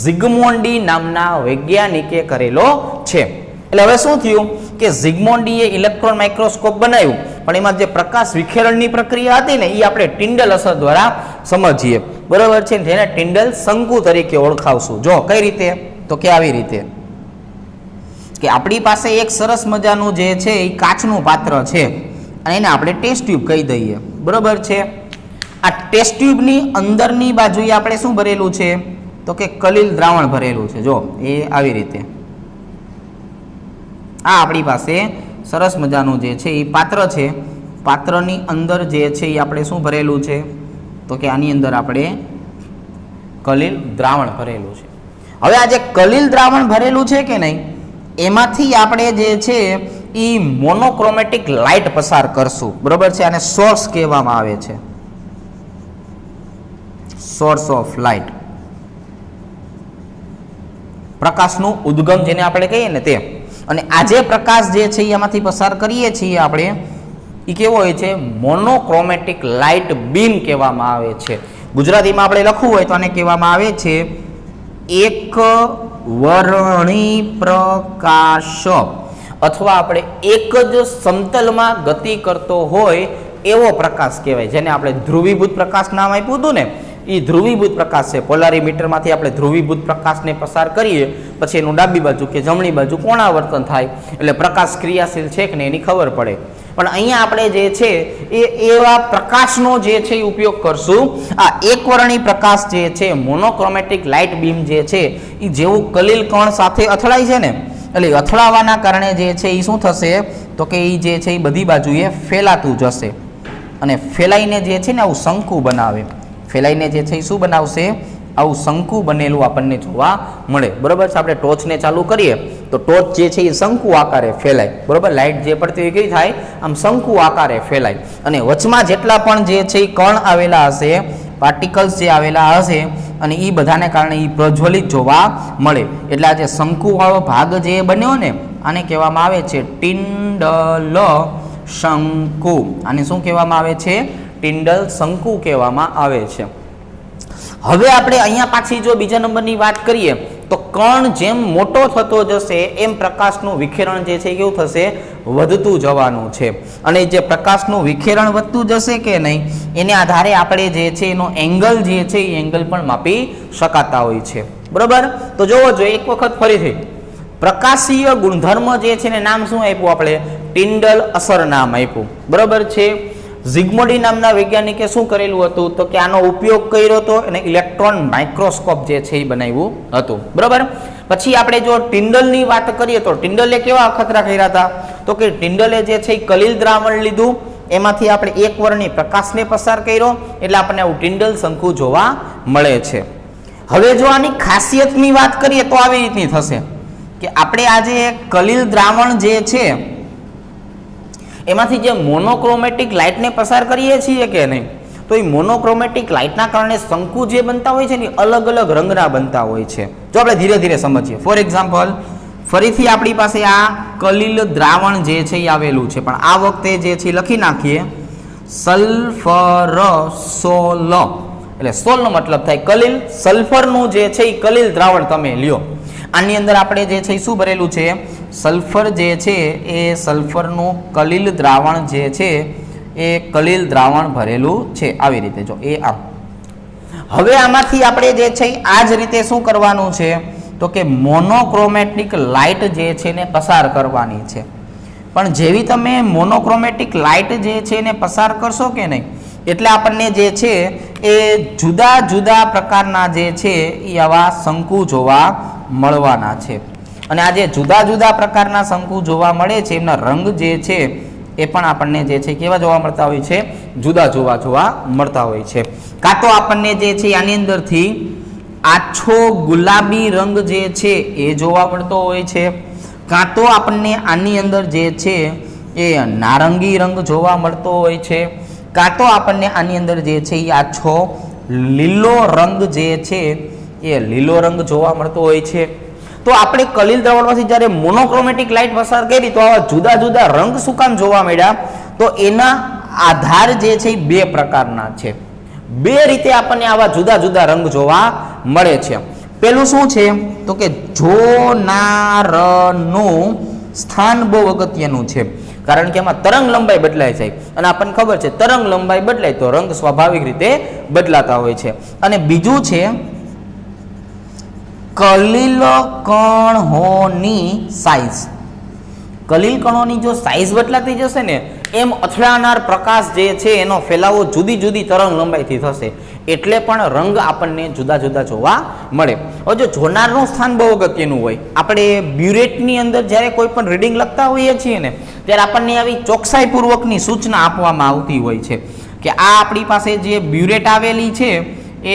S1: ઝિગમોન્ડી નામના વૈજ્ઞાનિકે કરેલો છે. એટલે હવે શું થયું કે ઝિગમોન્ડીએ ઇલેક્ટ્રોન માઇક્રોસ્કોપ બનાવ્યું, પણ એમાં જે પ્રકાશ વિખેરણની પ્રક્રિયા હતી ને એ આપણે ટિન્ડલ અસર દ્વારા સમજીએ. બરાબર છે, જેને ટિન્ડલ શંકુ તરીકે ઓળખાવશું. જો કઈ રીતે? તો કે આવી રીતે કે આપણી પાસે એક સરસ મજાનું જે છે એ કાચનું પાત્ર છે અને એને આપણે ટેસ્ટ ટ્યુબ કહી દઈએ. બરાબર છે. આ ટેસ્ટ ટ્યુબની અંદરની બાજુએ આપણે શું ભરેલું છે? તો કે કલીલ દ્રાવણ ભરેલું છે. જો એ આવી રીતે આ આપણી પાસે સરસ મજાનું જે છે એ પાત્ર છે. પાત્રની અંદર જે છે એ આપણે શું ભરેલું છે? તો કે આની અંદર આપણે કલીલ દ્રાવણ ભરેલું છે. હવે આ જે કલીલ દ્રાવણ ભરેલું છે કે નહીં, એમાંથી આપણે જે છે એ મોનોક્રોમેટિક લાઇટ પસાર કરશું. બરોબર છે. આને સોર્સ કહેવામાં આવે છે, સોર્સ ઓફ લાઇટ. પ્રકાશનું ઉદ્ગમ જેને આપણે કહીએ ને તે. અને આ જે પ્રકાશ જે છે એમાંથી પસાર કરીએ છીએ આપણે, એ કેવો હોય છે? મોનોક્રોમેટિક લાઇટ બીમ કહેવામાં આવે છે. ગુજરાતીમાં આપણે લખવું હોય તો આને કહેવામાં આવે છે એક વર્ણી પ્રકાશ, અથવા આપણે એક જ સમતલમાં ગતિ કરતો હોય એવો પ્રકાશ કહેવાય, જેને આપણે ધ્રુવીભૂત પ્રકાશ નામ આપ્યું હતું ને, એ ધ્રુવીભૂત પ્રકાશ છે. પોલારીમીટરમાંથી આપણે ધ્રુવીભૂત પ્રકાશને પસાર કરીએ પછી એનું ડાબી બાજુ કે જમણી બાજુ કોણાવર્તન થાય એટલે પ્રકાશ ક્રિયાશીલ છે કે નહીં એની ખબર પડે. પણ અહીંયા આપણે જે છે એ એવા પ્રકાશનો જે છે એ ઉપયોગ કરશું. આ એકવર્ણી પ્રકાશ જે છે, મોનોક્રોમેટિક લાઇટ બીમ જે છે, એ જેવું કલીલ કણ સાથે અથડાય છે ને, એટલે અથડાવાના કારણે જે છે એ શું થશે? તો કે એ જે છે એ બધી બાજુએ ફેલાતું જશે અને ફેલાઈને જે છે ને આવું શંકુ બનાવે. ફેલાઈને જે છે એ શું બનાવશે? આવું શંકુ બનેલું આપણને જોવા મળે. બરોબર છે. આપણે ટોર્ચને ચાલુ કરીએ તો ટોર્ચ જે છે એ શંકુ આકારે ફેલાય. બરોબર, લાઇટ જે પડતી હોય કઈ થાય? આમ શંકુ આકારે ફેલાય. અને વચમાં જેટલા પણ જે છે એ કણ આવેલા હશે, પાર્ટિકલ્સ જે આવેલા હશે, અને એ બધાને કારણે એ પ્રજ્વલિત જોવા મળે. એટલે આ જે શંકુવાળો ભાગ જે બન્યો ને, આને કહેવામાં આવે છે ટિન્ડલ શંકુ. આને શું કહેવામાં આવે છે? ટિન્ડલ શંકુ કહેવામાં આવે છે. હવે આપણે અહીંયા પાછી જો બીજા નંબરની વાત કરીએ તો કણ જેમ મોટો થતો જશે એમ પ્રકાશનું વિખેરણ જે છે કેવું થશે? વધતું જવાનું છે. અને જે પ્રકાશનું વિખેરણ વધતું જશે કે નહીં, એને આધારે આપણે જે છે એનો એંગલ જે છે એ એંગલ પણ માપી શકાતા હોય છે. બરોબર. તો જોવો જોઈએ એક વખત ફરીથી પ્રકાશીય ગુણધર્મ જે છે ને નામ શું આપ્યું આપણે? ટિન્ડલ અસર નામ આપ્યું. બરોબર છે. ઝિગમોન્ડી નામના વૈજ્ઞાનિકે શું કરેલું હતું? તો કે આનો ઉપયોગ કર્યો હતો અને ઇલેક્ટ્રોન માઇક્રોસ્કોપ જે છે એ બનાવ્યું હતું. બરોબર. પછી આપણે જો ટિન્ડલની વાત કરીએ તો ટિન્ડલે કેવા અખતરા કર્યા હતા? તો કે ટિન્ડલે જે છે એ કલીલ દ્રાવણ લીધું, એમાંથી આપણે એકવર્ણી પ્રકાશને પસાર કર્યો, એટલે આપણને આવું ટિન્ડલ શંકુ જોવા મળે છે. હવે જો આની ખાસિયતની વાત કરીએ તો આવી રીતની થશે કે આપણે આજે કલીલ દ્રાવણ જે છે એમાંથી જે મોનોક્રોમેટિક લાઇટને પસાર કરીએ છીએ કે નહીં, તો એ મોનોક્રોમેટિક લાઇટના કારણે શંકુ જે બનતા હોય છે ને અલગ અલગ રંગના બનતા હોય છે. જો આપણે ધીરે ધીરે સમજીએ. ફોર એક્ઝામ્પલ ફરીથી આપણી પાસે આ કલિલ દ્રાવણ જે છે એ આવેલું છે, પણ આ વખતે જે છે લખી નાખીએ સલ્ફર સોલ, એટલે સોલનો મતલબ થાય કલિલ, સલ્ફરનું જે છે એ કલિલ દ્રાવણ તમે લ્યો. આની અંદર આપણે જે છે શું ભરેલું છે, સલ્ફર જે છે એ સલ્ફરનું કલિલ દ્રાવણ જે છે એ કલિલ દ્રાવણ ભરેલું છે. આવી રીતે જો એ આમ. હવે આમાંથી આપણે જે છે આ જ રીતે શું કરવાનું છે, તો કે મોનોક્રોમેટિક લાઇટ જે છે ને પસાર કરવાની છે. પણ જેવી તમે મોનોક્રોમેટિક લાઇટ જે છે ને પસાર કરશો કે નહીં, એટલે આપણને જે છે એ જુદા જુદા પ્રકારના જે છે એ આવા શંકુ જોવા મળવાના છે. અને આ જે જુદા જુદા પ્રકારના શંકુ જોવા મળે છે એમના રંગ જે છે એ પણ આપણને જે છે કેવા જોવા મળતા હોય છે, જુદા જોવા મળતા હોય છે. કાં તો આપણને જે છે આની અંદરથી આછો ગુલાબી રંગ જે છે એ જોવા મળતો હોય છે, કાં તો આપણને આની અંદર જે છે એ નારંગી રંગ જોવા મળતો હોય છે, કાં તો આપણને આની અંદર જે છે એ આછો લીલો રંગ જે છે એ લીલો રંગ જોવા મળતો હોય છે. તો આપણે કલિલ દ્રાવણમાંથી જ્યારે મોનોક્રોમેટિક લાઇટ પસાર કરી તો આવા જુદા જુદા રંગ શું કામ જોવા મળ્યા, તો એના આધાર જે છે એ બે પ્રકારના છે. બે રીતે આપણને આવા જુદા જુદા રંગ જોવા મળે છે. પેલું શું છે, તો કે જોનારનું સ્થાન બહુ અગત્યનું છે, કારણ કે એમાં તરંગ લંબાઈ બદલાય છે અને આપણને ખબર છે તરંગ લંબાઈ બદલાય તો રંગ સ્વાભાવિક રીતે બદલાતા હોય છે. અને બીજું છે કલિલ કણોની સાઇઝ. કલિલ કણોની જો સાઇઝ બદલાતી જશે ને એમ અથડાનાર પ્રકાશ જે છે એનો ફેલાવો જુદી જુદી તરંગ લંબાઈથી થશે, એટલે પણ રંગ આપણને જુદા જુદા જોવા મળે. હવે જો જોનારનું સ્થાન બહુ અગત્યનું હોય, આપણે બ્યુરેટની અંદર જ્યારે કોઈ પણ રીડિંગ લખતા હોઈએ છીએ ને ત્યારે આપણને આવી ચોકસાઈપૂર્વકની સૂચના આપવામાં આવતી હોય છે કે આ આપણી પાસે જે બ્યુરેટ આવેલી છે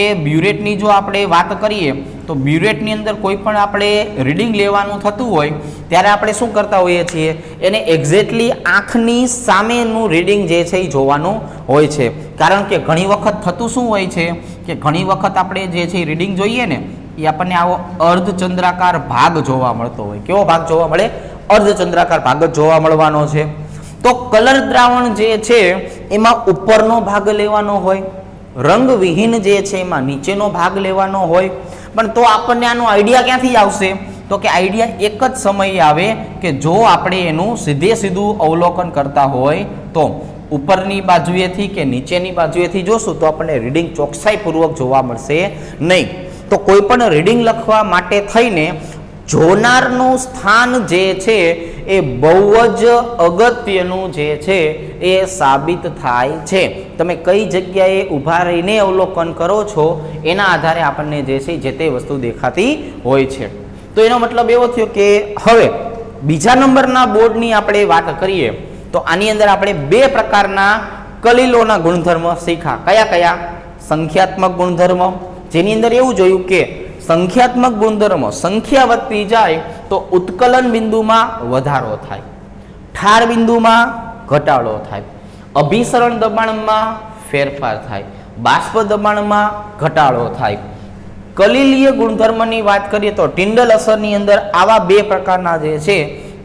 S1: એ બ્યુરેટની જો આપણે વાત કરીએ તો બ્યુરેટની અંદર કોઈ પણ આપણે રીડિંગ લેવાનું થતું હોય ત્યારે આપણે શું કરતા હોઈએ છીએ, એને એક્ઝેક્ટલી આંખની સામેનું રીડિંગ જે છે એ જોવાનું હોય છે. કારણ કે ઘણી વખત થતું શું હોય છે કે ઘણી વખત આપણે જે છે રીડિંગ જોઈએ ને એ આપણને આવો અર્ધચંદ્રાકાર ભાગ જોવા મળતો હોય. કેવો ભાગ જોવા મળે? અર્ધચંદ્રાકાર ભાગ જ જોવા મળવાનો છે. તો કલર દ્રાવણ જે છે એમાં ઉપરનો ભાગ લેવાનો હોય, રંગવિહીન જે છે એમાં નીચેનો ભાગ લેવાનો હોય. પણ તો આપણને આનો આઈડિયા ક્યાંથી આવશે, તો કે આઈડિયા એક જ સમયે આવે કે જો આપણે એનું સીધું અવલોકન કરતા હોય તો ઉપરની બાજુએથી કે નીચેની બાજુએથી જોશું તો આપણને રીડિંગ ચોકસાઈપૂર્વક જોવા મળશે નહીં. તો કોઈ પણ રીડિંગ લખવા માટે થઈને જોનારનું સ્થાન જે છે એ બહુ જ અગત્યનું જે છે એ સાબિત થાય છે. તમે કઈ જગ્યાએ ઊભા રહીને અવલોકન કરો છો એના આધારે આપણને જે છે જે તે વસ્તુ દેખાતી હોય છે. તો એનો મતલબ એવો થયો કે હવે બીજા નંબરના બોર્ડની આપણે વાત કરીએ તો આની અંદર આપણે બે પ્રકારના કલિલોના ગુણધર્મ શીખ્યા. કયા કયા? સંખ્યાત્મક ગુણધર્મ, જેની અંદર એવું જોયું કે સંખ્યાત્મક ગુણધર્મ સંખ્યા વધતી જાય તો ઉત્કલન બિંદુમાં વધારો થાય, ઠાર બિંદુમાં ઘટાડો થાય, અભિસરણ દબાણમાં ફેરફાર થાય, બાષ્પ દબાણમાં ઘટાડો થાય. કલિલીય ગુણધર્મની વાત કરીએ તો ટિન્ડલ અસરની અંદર આવા બે પ્રકારના જે છે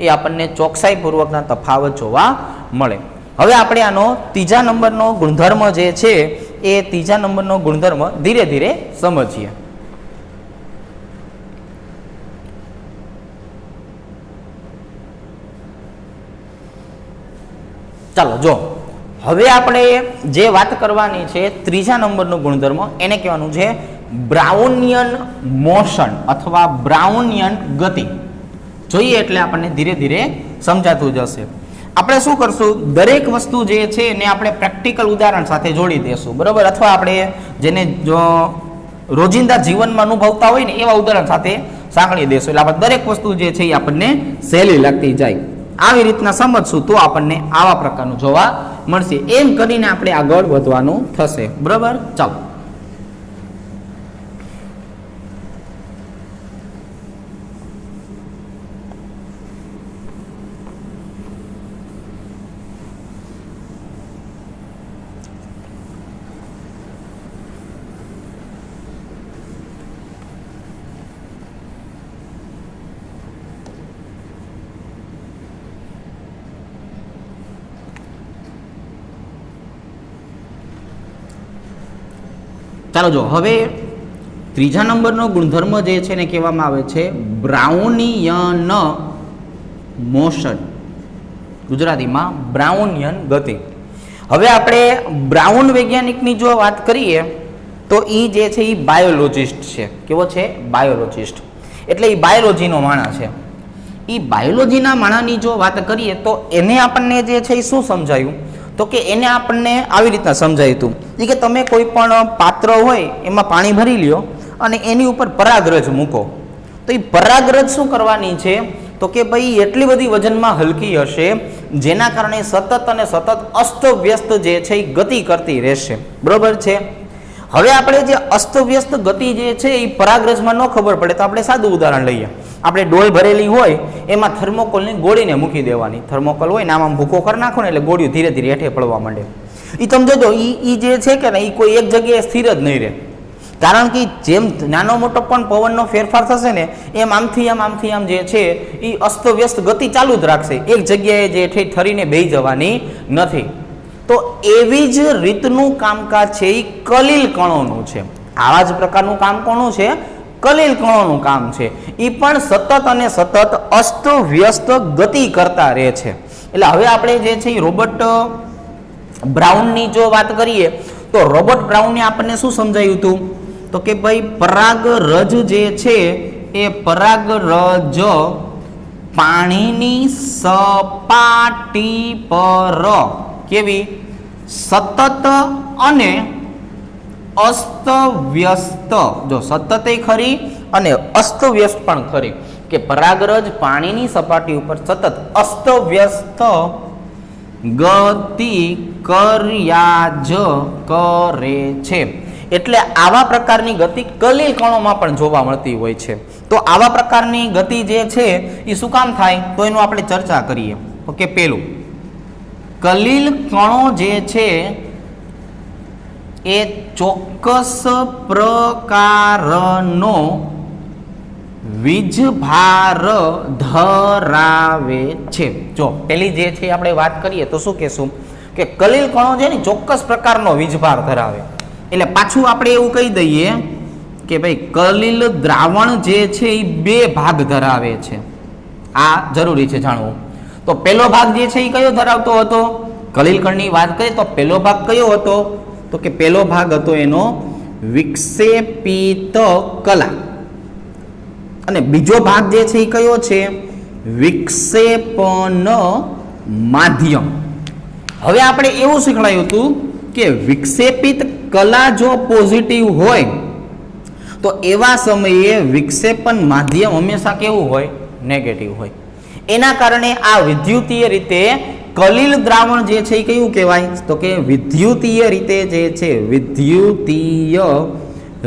S1: એ આપણને ચોકસાઈપૂર્વકના તફાવત જોવા મળે. હવે આપણે આનો ત્રીજા નંબરનો ગુણધર્મ જે છે એ ત્રીજા નંબરનો ગુણધર્મ ધીરે ધીરે સમજીએ. ચાલો જો હવે આપણે જે વાત કરવાની છે ત્રીજા નંબરનો ગુણધર્મ એને કહેવાનું છે બ્રાઉનિયન મોશન અથવા બ્રાઉનિયન ગતિ. જોઈએ એટલે આપણને ધીરે ધીરે સમજાતું જશે. આપણે શું કરશું, દરેક વસ્તુ જે છે એને આપણે પ્રેક્ટિકલ ઉદાહરણ સાથે જોડી દેશું, બરાબર? અથવા આપણે જેને જો રોજિંદા જીવનમાં અનુભવતા હોય ને એવા ઉદાહરણ સાથે સાંકળી દેશું, એટલે આપણે દરેક વસ્તુ જે છે એ આપણને સહેલી લાગતી જાય. આવી રીતના સમજશું તો આપણને આવા પ્રકારનું જોવા મળશે. એમ કરીને આપણે આગળ વધવાનું થશે, બરાબર? ચાલો ચાલો જો હવે ત્રીજા નંબરનો ગુણધર્મ જે છે ને કહેવામાં આવે છે બ્રાઉનિયન મોશન, ગુજરાતીમાં બ્રાઉનિયન ગતિ. હવે આપણે બ્રાઉન વૈજ્ઞાનિકની જો વાત કરીએ તો એ જે છે એ બાયોલોજિસ્ટ છે. કેવો છે? બાયોલોજિસ્ટ. એટલે એ બાયોલોજીનો માણસ છે. એ બાયોલોજીના માણસની જો વાત કરીએ તો એને આપણને જે છે એ શું સમજાયું, તો કે એને આપણને આવી રીતના સમજાયું હતું કે તમે કોઈ પણ પાત્ર હોય એમાં પાણી ભરી લ્યો અને એની ઉપર પરાગરજ મૂકો, તો એ પરાગરજ શું કરવાની છે, તો કે ભાઈ એટલી બધી વજનમાં હલકી હશે જેના કારણે સતત અને સતત અસ્તવ્યસ્ત જે છે એ ગતિ કરતી રહેશે. બરોબર છે. હવે આપણે જે અસ્તવ્યસ્ત ગતિ જે છે એ પરાગરજમાં ન ખબર પડે તો આપણે સાદું ઉદાહરણ લઈએ. આપણે ડોલ ભરેલી હોય એમાં થર્મોકોલની ગોળીને મૂકી દેવાની. થર્મોકોલ હોય ને આમાં ભૂકો કરી નાખો ને એટલે ગોળીઓ ધીરે ધીરે હેઠે પડવા માંડે. એ તમે જોજો એ જે છે કે ને એ કોઈ એક જગ્યાએ સ્થિર જ નહીં રહે, કારણ કે જેમ નાનો મોટો પણ પવનનો ફેરફાર થશે ને એમ આમથી આમ જે છે એ અસ્તવ્યસ્ત ગતિ ચાલુ જ રાખશે, એક જગ્યાએ જે ઠરીને બેસી જવાની નથી. તો એવી જ રીતનું કામકાજ છે એ કલીલ કણોનું છે. આવા જ પ્રકારનું કામ કોનું છે? કલીલ કણોનું કામ છે. એ પણ સતત અને સતત અસ્તવ્યસ્ત ગતિ કરતા રહે છે. એટલે હવે આપણે જે છે એ રોબર્ટ બ્રાઉનની જો વાત કરીએ તો રોબર્ટ બ્રાઉને આપણને શું સમજાયું હતું, તો કે ભાઈ પરાગરજ જે છે એ પરાગરજ પાણીની સપાટી પર કેવી સતત અને અસ્તવ્યસ્ત, જો સતત ખરી અને અસ્તવ્યસ્ત પણ ખરી, કે પરાગરજ પાણીની સપાટી ઉપર સતત અસ્તવ્યસ્ત ગતિ કર્યા જ કરે છે. એટલે આવા પ્રકારની ગતિ કલીલ કણોમાં પણ જોવા મળતી હોય છે. તો આવા પ્રકારની ગતિ જે છે એ શું કામ થાય, તો એનું આપણે ચર્ચા કરીએ. ઓકે, પેલું કલીલ કણો જે છે એ ચોક્કસ પ્રકારનો વીજભાર ધરાવે છે. જો પેલી જે છે આપણે વાત કરીએ તો શું કહેશું કે કલીલ કણો છે ને ચોક્કસ પ્રકારનો વીજભાર ધરાવે. એટલે પાછું આપણે એવું કહી દઈએ કે ભાઈ કલીલ દ્રાવણ જે છે એ બે ભાગ ધરાવે છે. આ જરૂરી છે જાણવું. તો પહેલો ભાગ જે છે એ કયો ધરાવતો હતો, કલીલ કણની વાત કરીએ તો પહેલો ભાગ કયો હતો, તો કે પહેલો ભાગ હતો એનો વિક્ષેપિત કલા, અને બીજો ભાગ જે છે એ કયો છે, વિક્ષેપન માધ્યમ. હવે આપણે એવું શીખવાયું હતું કે વિક્ષેપિત કલા જો પોઝિટિવ હોય તો એવા સમયે વિક્ષેપન માધ્યમ હંમેશા કેવું હોય, નેગેટિવ હોય. એના કારણે આ વિદ્યુતીય રીતે કલીલ દ્રાવણ જે છે એ કયું કહેવાય, તો કે વિદ્યુતીય રીતે જે છે વિદ્યુતીય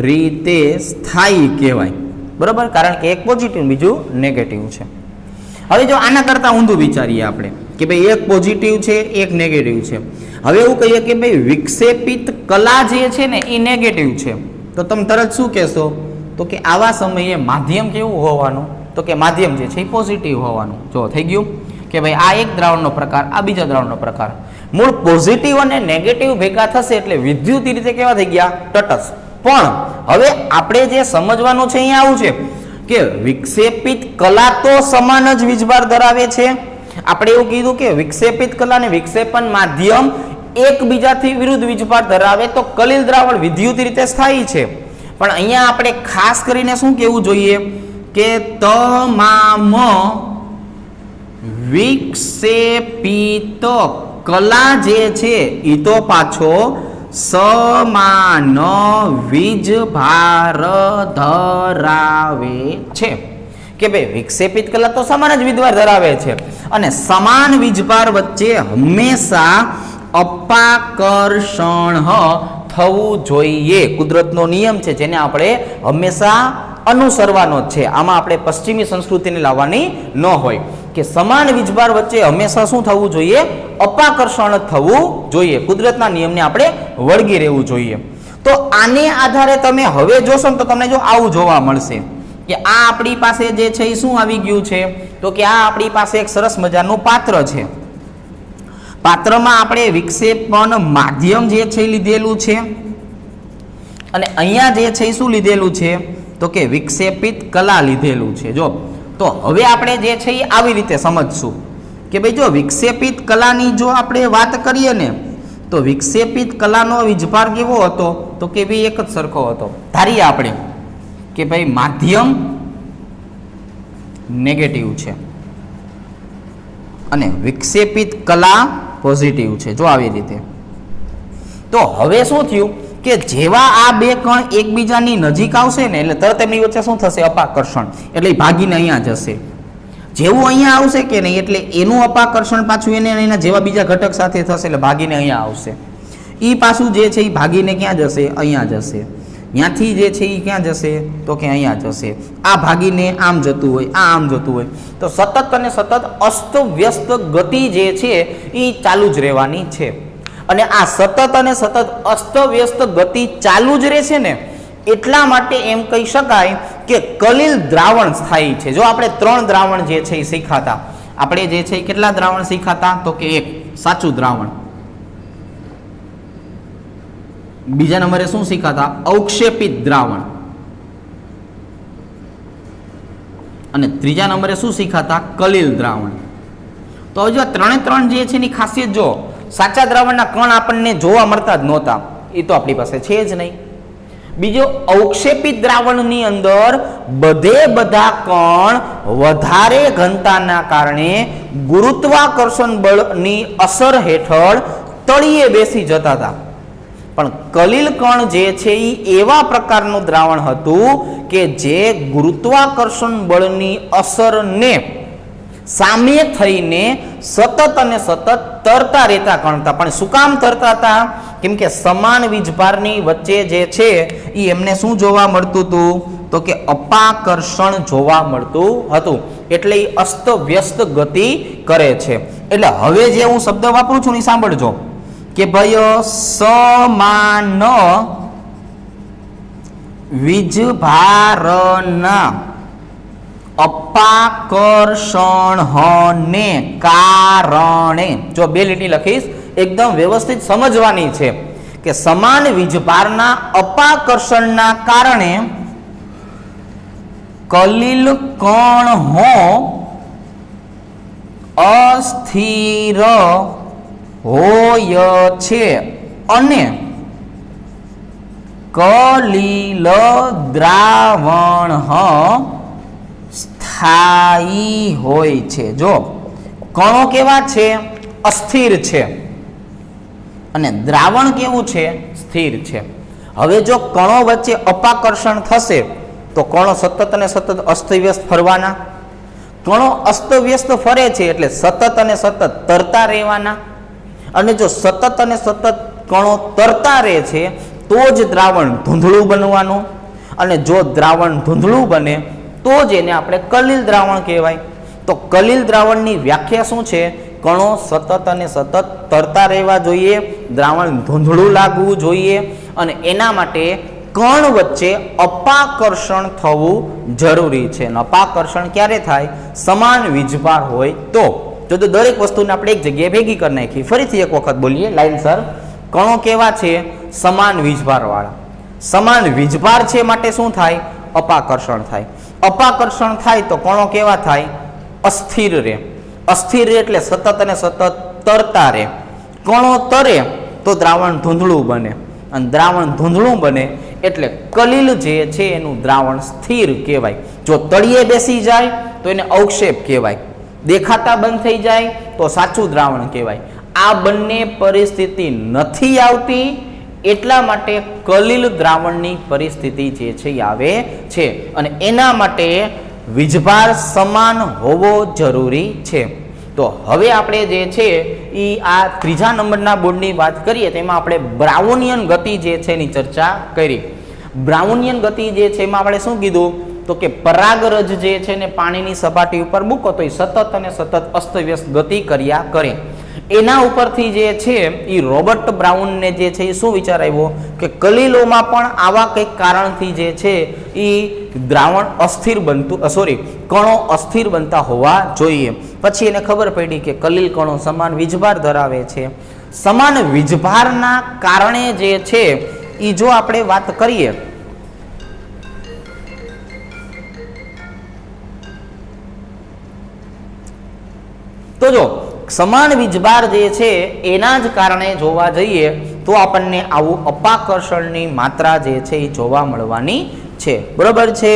S1: રીતે સ્થાયી કહેવાય. બરોબર, કારણ કે એક પોઝિટિવ બીજું નેગેટિવ છે. હવે જો આના કરતા ઊંધું વિચારીએ આપણે કે ભાઈ એક પોઝિટિવ છે એક નેગેટિવ છે. હવે એવું કહીએ કે ભાઈ વિક્ષેપિત કલા જે છે ને એ નેગેટિવ છે, તો તમે તરત શું કહેશો, તો કે આવા સમયે માધ્યમ કેવું હોવાનું, તો કે માધ્યમ જે છે એ પોઝિટિવ હોવાનું. જો થઈ ગયું કે ભાઈ આ એક દ્રાવણનો પ્રકાર, આ બીજા દ્રાવણનો પ્રકાર. મૂળ પોઝિટિવ અને નેગેટિવ ભેગા થશે એટલે વિદ્યુતીય રીતે કેવા થઈ ગયા, તટસ્થ. પણ હવે આપણે જે સમજવાનું છે અહીંયા આવું છે કે વિક્ષેપિત કલા તો સમાન જ વીજભાર ધરાવે છે. આપણે એવું કીધું કે વિક્ષેપિત કલા અને વિક્ષેપન માધ્યમ એકબીજાથી વિરુદ્ધ વીજભાર ધરાવે તો કલીલ દ્રાવણ વિદ્યુત રીતે સ્થાયી છે. પણ અહીંયા આપણે ખાસ કરીને શું કહેવું જોઈએ કે તમામ વિક્ષેપિત કલા જે છે એ તો પાછો સમાન વીજભાર ધરાવે છે. કે ભાઈ વિક્ષેપિત કલા તો સમાન જ વીજભાર ધરાવે છે અને સમાન વીજભાર વચ્ચે હંમેશા અપાકર્ષણ થવું જોઈએ. કુદરતનો નિયમ છે જેને આપણે હંમેશા અનુસરવાનો જ છે. આમાં આપણે પશ્ચિમી સંસ્કૃતિને લાવવાની ન હોય કે સમાન વીજભાર વચ્ચે હંમેશા શું થવું જોઈએ, અપાકર્ષણ થવું જોઈએ. કુદરતના નિયમને આપણે વળગી રહેવું જોઈએ. તો આને આધારે તમે હવે જોશો ને તો તમને જો આવું જોવા મળશે કે આ આપણી પાસે જે છે એ શું આવી ગયું છે, તો કે આ આપણી પાસે એક સરસ મજાનું પાત્ર છે. પાત્રમાં આપણે વિક્ષેપણ માધ્યમ જે છે લીધેલું છે અને અહીંયા જે છે એ શું લીધેલું છે તો કે વિક્ષેપિત કલા લીધેલું છે. જો તો હવે આપણે જે છે એ આવી રીતે સમજશું કે ભાઈ જો વિક્ષેપિત કલાની જો આપણે વાત કરીએ ને તો વિક્ષેપિત કલાનો વીજભાર કેવો હતો તો કે ભાઈ એક જ સરખો હતો. ધારીએ આપણે કે ભાઈ માધ્યમ નેગેટિવ છે અને વિક્ષેપિત કલા પોઝિટિવ છે. જો આવી રીતે તો હવે શું થયું કે જેવા આ બે કણ એકબીજાની નજીક આવશે ને એટલે તરત એમની વચ્ચે શું થશે અપાકર્ષણ, એટલે ભાગીને અહીંયા જશે. જેવું અહીંયા આવશે કે નહીં એટલે એનું અપાકર્ષણ પાછું એને એના જેવા બીજા ઘટક સાથે થશે એટલે ભાગીને અહીંયા આવશે. એ પાછું જે છે એ ભાગીને ક્યાં જશે અહીંયા જશે. ત્યાંથી જે છે એ ક્યાં જશે તો કે અહીંયા જશે. આ ભાગીને આમ જતું હોય, આ આમ જતું હોય તો સતત અને સતત અસ્તવ્યસ્ત ગતિ જે છે એ ચાલુ જ રહેવાની છે. અને આ સતત અને સતત અસ્તવ્યસ્ત ગતિ ચાલુ જ રહેશે ને એટલા માટે એમ કહી શકાય કે કલિલ દ્રાવણ સ્થાયી છે. જો આપણે 3 દ્રાવણ જે છે એ શીખાતા, આપણે જે છે કેટલા દ્રાવણ શીખાતા તો કે એક સાચું દ્રાવણ, બીજા નંબરે શું શીખાતા અવક્ષેપિત દ્રાવણ, અને ત્રીજા નંબરે શું શીખાતા કલિલ દ્રાવણ. તો જો 3 જે છે એની ખાસિયત જો સાચા દ્રાવણના કણ આપણને જોવા મળતા જ નહોતા, એ તો આપણી પાસે છે જ નહીં. બીજો અવક્ષેપિત દ્રાવણની અંદર બધા કણ વધારે ઘનતાના કારણે ગુરુત્વાકર્ષણ બળની અસર હેઠળ તળિયે બેસી જતા હતા. પણ કલિલ કણ જે છે એ એવા પ્રકારનું દ્રાવણ હતું કે જે ગુરુત્વાકર્ષણ બળની અસરને સામે થઈને સતત અને સતત તરતા રહેતા કણ હતા. પણ શું કામ તરતા હતા? કેમ કે સમાન વીજભારની વચ્ચે જે છે એ એમને શું જોવા મળતું હતું તો કે અપાકર્ષણ જોવા મળતું હતું. એટલે એ અસ્તવ્યસ્ત ગતિ કરે છે. એટલે હવે જે હું શબ્દ વાપરું છું ને સાંભળજો કે ભાઈ સમાન વીજભારના અપાકર્ષણને કારણે, જો 2 લીટી લખીશ એકદમ વ્યવસ્થિત સમજવાની છે કે સમાન વીજભારના અપાકર્ષણના કારણે કલિલ કણો અસ્થિર હોય છે અને કલિલ દ્રાવણ સ્થાયી હોય છે. જો કણો કેવા છે અસ્થિર છે અને દ્રાવણ કેવું છે સ્થિર છે. હવે જો કણો વચ્ચે અપાકર્ષણ થશે તો કણો સતત અને સતત અસ્તવ્યસ્ત ફરવાના. કણો અસ્તવ્યસ્ત ફરે છે એટલે સતત અને સતત તરતા રહેવાના. અને જો સતત અને સતત કણો તરતા રહે છે તો જ દ્રાવણ ધૂંધળું બનવાનું. અને જો દ્રાવણ ધૂંધળું બને તો જ એને આપણે કલિલ દ્રાવણ કહેવાય. તો કલિલ દ્રાવણની વ્યાખ્યા શું છે? કણો સતત અને સતત તરતા રહેવા જોઈએ, દ્રાવણ ધૂંધળું લાગવું જોઈએ અને એના માટે કણ વચ્ચે અપાકર્ષણ થવું જરૂરી છે. અને અપાકર્ષણ ક્યારે થાય? સમાન વીજભાર હોય તો. જો દરેક વસ્તુને આપણે એક જગ્યાએ ભેગી કરી નાખી. ફરીથી એક વખત બોલીએ લાઈનસર. કણો કેવા છે? સમાન વીજભાર વાળા. સમાન વીજભાર છે માટે શું થાય? અપાકર્ષણ થાય. અપાકર્ષણ થાય તો કણો કેવા થાય? અસ્થિર રહે. અસ્થિર રહે એટલે સતત અને સતત તરતા રહે. કણો તરે તો દ્રાવણ ધૂંધળું બને અને દ્રાવણ ધૂંધળું બને એટલે કલિલ જે છે એનું દ્રાવણ સ્થિર કહેવાય. જો તળિયે બેસી જાય તો એને અવક્ષેપ કહેવાય. દેખાતા બંધ થઈ જાય તો સાચું દ્રાવણ કહેવાય. આ બંને પરિસ્થિતિ નથી આવતી એટલા માટે કલિલ દ્રાવણની પરિસ્થિતિ જે છે એ આવે છે અને એના માટે વીજભાર સમાન હોવો જરૂરી છે. તો હવે આપણે જે છે એ આ 3જા નંબરના બોર્ડની વાત કરીએ તેમાં આપણે બ્રાઉનિયન ગતિ જે છે એની ચર્ચા કરી. બ્રાઉનિયન ગતિ જે છે એમાં આપણે શું કીધું તો કે પરાગરજ જે છે ને પાણીની સપાટી ઉપર મૂકો તો એ સતત અને સતત અસ્તવ્યસ્ત ગતિ કર્યા કરે. એના ઉપરથી જે છે એ રોબર્ટ બ્રાઉનને જે છે એ શું વિચાર આવ્યો કે કલિલોમાં પણ આવા કંઈક કારણથી જે છે એ દ્રાવણ અસ્થિર બનતું કણો અસ્થિર બનતા હોવા જોઈએ. પછી એને ખબર પડી કે કલિલ કણો સમાન વીજભાર ધરાવે છે. સમાન વીજભારના કારણે જે છે એ જો આપણે વાત કરીએ તો જો સમાન વીજભાર જે છે એના જ કારણે જોવા જઈએ તો આપણને આવું અપાકર્ષણની માત્રા જે છે એ જોવા મળવાની છે. બરોબર છે.